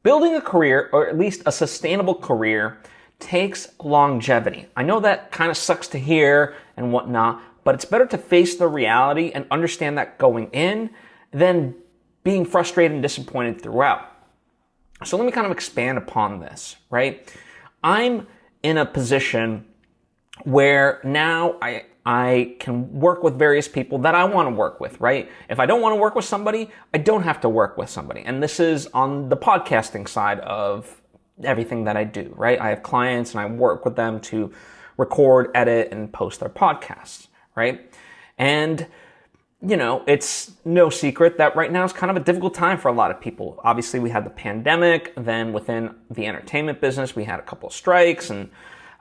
building a career, or at least a sustainable career, takes longevity. I know that kind of sucks to hear and whatnot, but it's better to face the reality and understand that going in than being frustrated and disappointed throughout. So let me kind of expand upon this, right? I'm in a position where now I can work with various people that I want to work with, right? If I don't want to work with somebody, I don't have to work with somebody. And this is on the podcasting side of everything that I do, right? I have clients and I work with them to record, edit, and post their podcasts, right? And, you know, it's no secret that right now is kind of a difficult time for a lot of people. Obviously, we had the pandemic. Then within the entertainment business, we had a couple of strikes and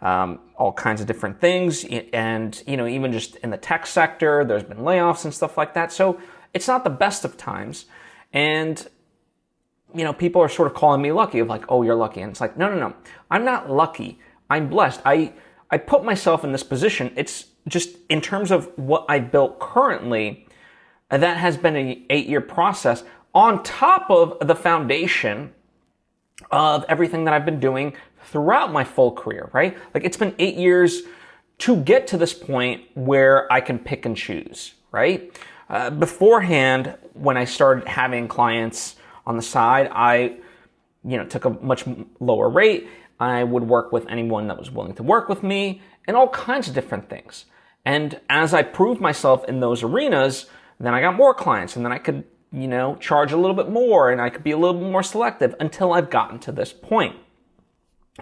all kinds of different things. And, you know, even just in the tech sector, there's been layoffs and stuff like that. So it's not the best of times. And, you know, people are sort of calling me lucky, of like, oh, you're lucky. And it's like, no. I'm not lucky. I'm blessed. I put myself in this position. It's just in terms of what I built currently, that has been an 8-year process on top of the foundation of everything that I've been doing throughout my full career, right? Like, it's been 8 years to get to this point where I can pick and choose, right? Beforehand, when I started having clients on the side, I, you know, took a much lower rate. I would work with anyone that was willing to work with me and all kinds of different things. And as I proved myself in those arenas, then I got more clients, and then I could, you know, charge a little bit more, and I could be a little bit more selective until I've gotten to this point.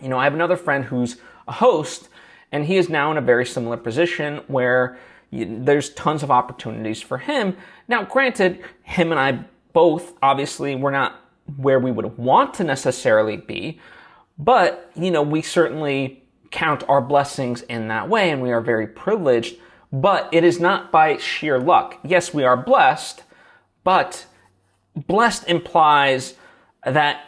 You know, I have another friend who's a host, and he is now in a very similar position where there's tons of opportunities for him. Now, granted, him and I both, obviously, we're not where we would want to necessarily be, but, you know, we certainly count our blessings in that way, and we are very privileged, but it is not by sheer luck. Yes, we are blessed, but blessed implies that,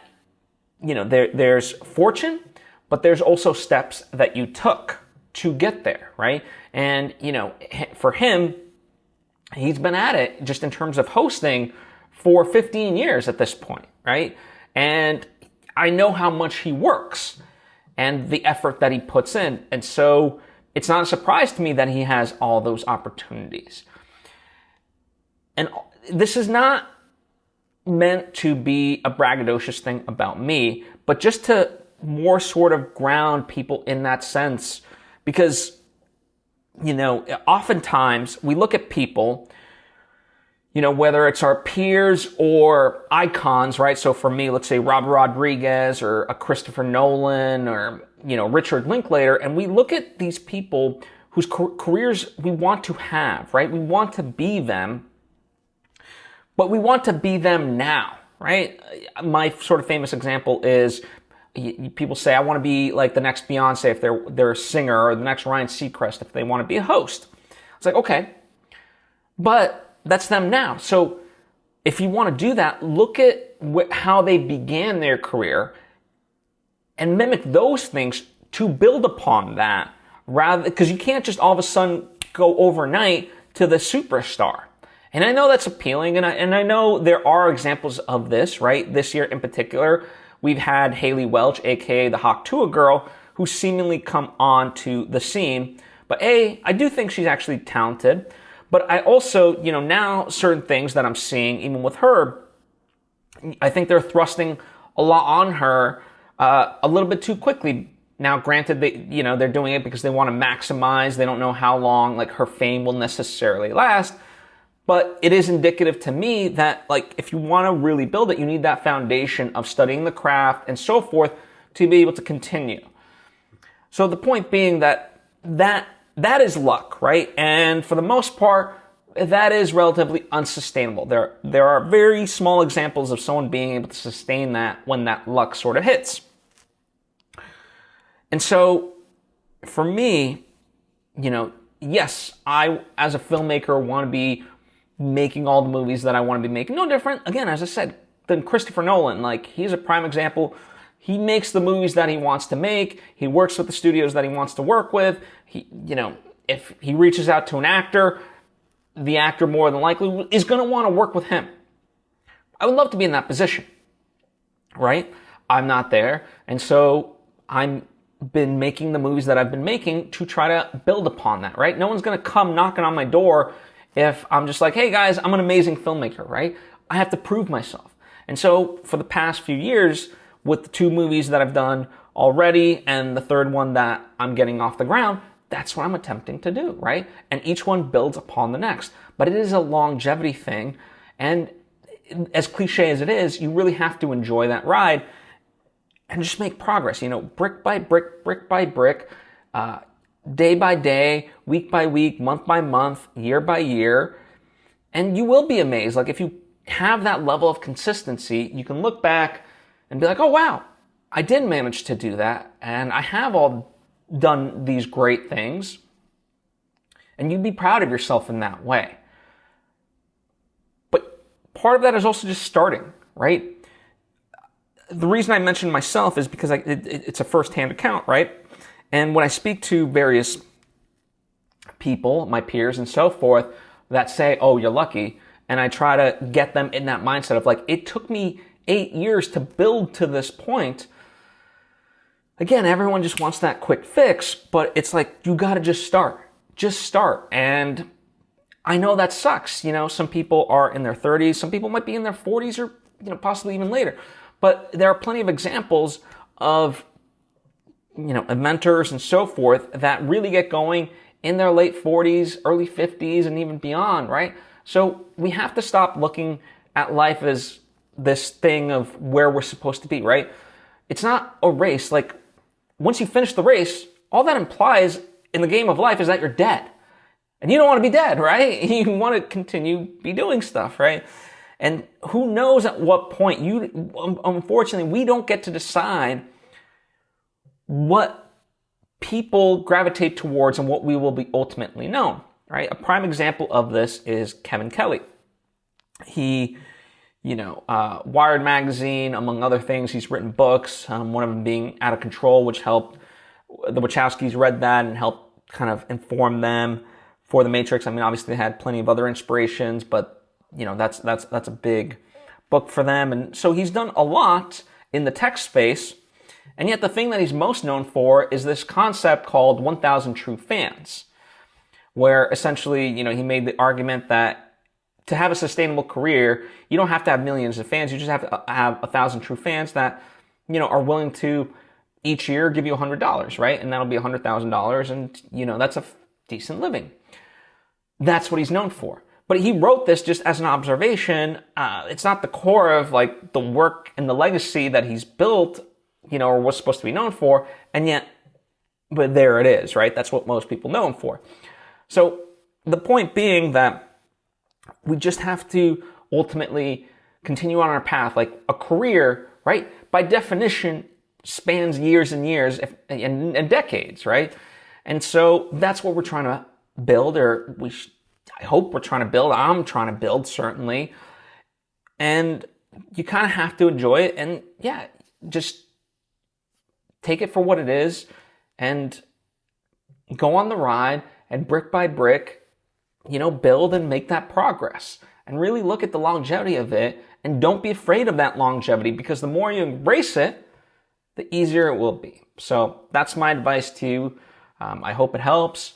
you know, there's fortune, but there's also steps that you took to get there, right? And, you know, for him, he's been at it just in terms of hosting for 15 years at this point, right? And I know how much he works and the effort that he puts in. And so it's not a surprise to me that he has all those opportunities. And this is not meant to be a braggadocious thing about me, but just to more sort of ground people in that sense. Because, you know, oftentimes we look at people, you know, whether it's our peers or icons, right? So for me, let's say Robert Rodriguez or a Christopher Nolan or, you know, Richard Linklater, and we look at these people whose careers we want to have, right? We want to be them, but we want to be them now, right? My sort of famous example is people say, I want to be like the next Beyonce if they're a singer, or the next Ryan Seacrest if they want to be a host. It's like, okay, but that's them now. So if you want to do that, look at how they began their career and mimic those things to build upon that, rather, because you can't just all of a sudden go overnight to the superstar. And I know that's appealing, and I know there are examples of this, right? This year in particular, we've had Haley Welch, aka the Hawk Tuah girl, who seemingly come onto the scene. But I do think she's actually talented. But I also, you know, now certain things that I'm seeing, even with her, I think they're thrusting a lot on her a little bit too quickly. Now, granted, they're doing it because they want to maximize. They don't know how long, like, her fame will necessarily last. But it is indicative to me that, like, if you want to really build it, you need that foundation of studying the craft and so forth to be able to continue. So the point being that is luck, right? And for the most part, that is relatively unsustainable. There are very small examples of someone being able to sustain that when that luck sort of hits. And so for me, you know, yes, I, as a filmmaker, want to be making all the movies that I want to be making. No different, again, as I said, than Christopher Nolan. Like, he's a prime example. He makes the movies that he wants to make. He works with the studios that he wants to work with. He, you know, if he reaches out to an actor, the actor more than likely is going to want to work with him. I would love to be in that position, right? I'm not there. And so I'm been making the movies that I've been making to try to build upon that, right? No one's going to come knocking on my door if I'm just like, hey guys, I'm an amazing filmmaker, right? I have to prove myself. And so for the past few years, with the 2 movies that I've done already and the 3rd one that I'm getting off the ground, that's what I'm attempting to do, right? And each one builds upon the next. But it is a longevity thing. And as cliche as it is, you really have to enjoy that ride and just make progress, brick by brick, day by day, week by week, month by month, year by year. And you will be amazed. Like if you have that level of consistency, you can look back and be like, oh wow, I did manage to do that. And I have all done these great things. And you'd be proud of yourself in that way. But part of that is also just starting, right? The reason I mention myself is because it's a first-hand account, right? And when I speak to various people, my peers and so forth, that say, oh, you're lucky, and I try to get them in that mindset of like, it took me 8 years to build to this point. Again, everyone just wants that quick fix, but it's like, you gotta just start. Just start. And I know that sucks. Some people are in their 30s, some people might be in their 40s or, possibly even later. But there are plenty of examples of, inventors and so forth that really get going in their late 40s, early 50s, and even beyond, right? So we have to stop looking at life as this thing of where we're supposed to be, right? It's not a race. Like, once you finish the race, all that implies in the game of life is that you're dead. And you don't want to be dead, right? You want to continue be doing stuff, right? And who knows at what point unfortunately, we don't get to decide what people gravitate towards and what we will be ultimately known, right? A prime example of this is Kevin Kelly. He, Wired magazine, among other things, he's written books, one of them being Out of Control, which helped the Wachowskis read that and helped kind of inform them for The Matrix. I mean, obviously they had plenty of other inspirations, but that's a big book for them. And so he's done a lot in the tech space. And yet the thing that he's most known for is this concept called 1,000 True Fans, where essentially, he made the argument that to have a sustainable career, you don't have to have millions of fans. You just have to have 1,000 true fans that, are willing to each year give you $100, right? And that'll be $100,000. And, that's a decent living. That's what he's known for. But he wrote this just as an observation. It's not the core of like the work and the legacy that he's built, or was supposed to be known for. And yet, but there it is, right? That's what most people know him for. So the point being that we just have to ultimately continue on our path. Like a career, right? By definition, spans years and years and decades, right? And so that's what we're trying to build, or I hope we're trying to build. I'm trying to build, certainly. And you kind of have to enjoy it. And yeah, just take it for what it is and go on the ride and brick by brick, build and make that progress. And really look at the longevity of it. And don't be afraid of that longevity, because the more you embrace it, the easier it will be. So that's my advice to you. I hope it helps.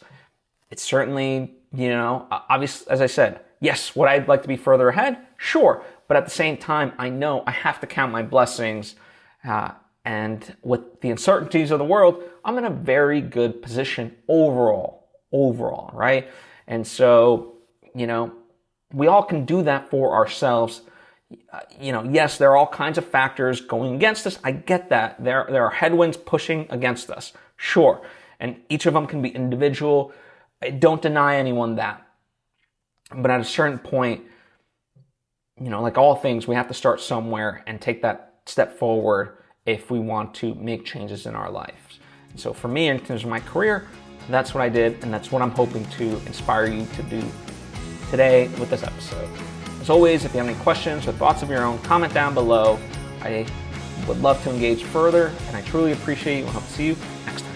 It's certainly, obviously, as I said, yes, would I like to be further ahead? Sure. But at the same time, I know I have to count my blessings. And with the uncertainties of the world, I'm in a very good position overall, right? And so, we all can do that for ourselves. Yes, there are all kinds of factors going against us. I get that. There are headwinds pushing against us. Sure. And each of them can be individual. I don't deny anyone that. But at a certain point, like all things, we have to start somewhere and take that step forward if we want to make changes in our lives. And so for me, in terms of my career, that's what I did, and that's what I'm hoping to inspire you to do today with this episode. As always, if you have any questions or thoughts of your own, comment down below. I would love to engage further, and I truly appreciate you, and hope to see you next time.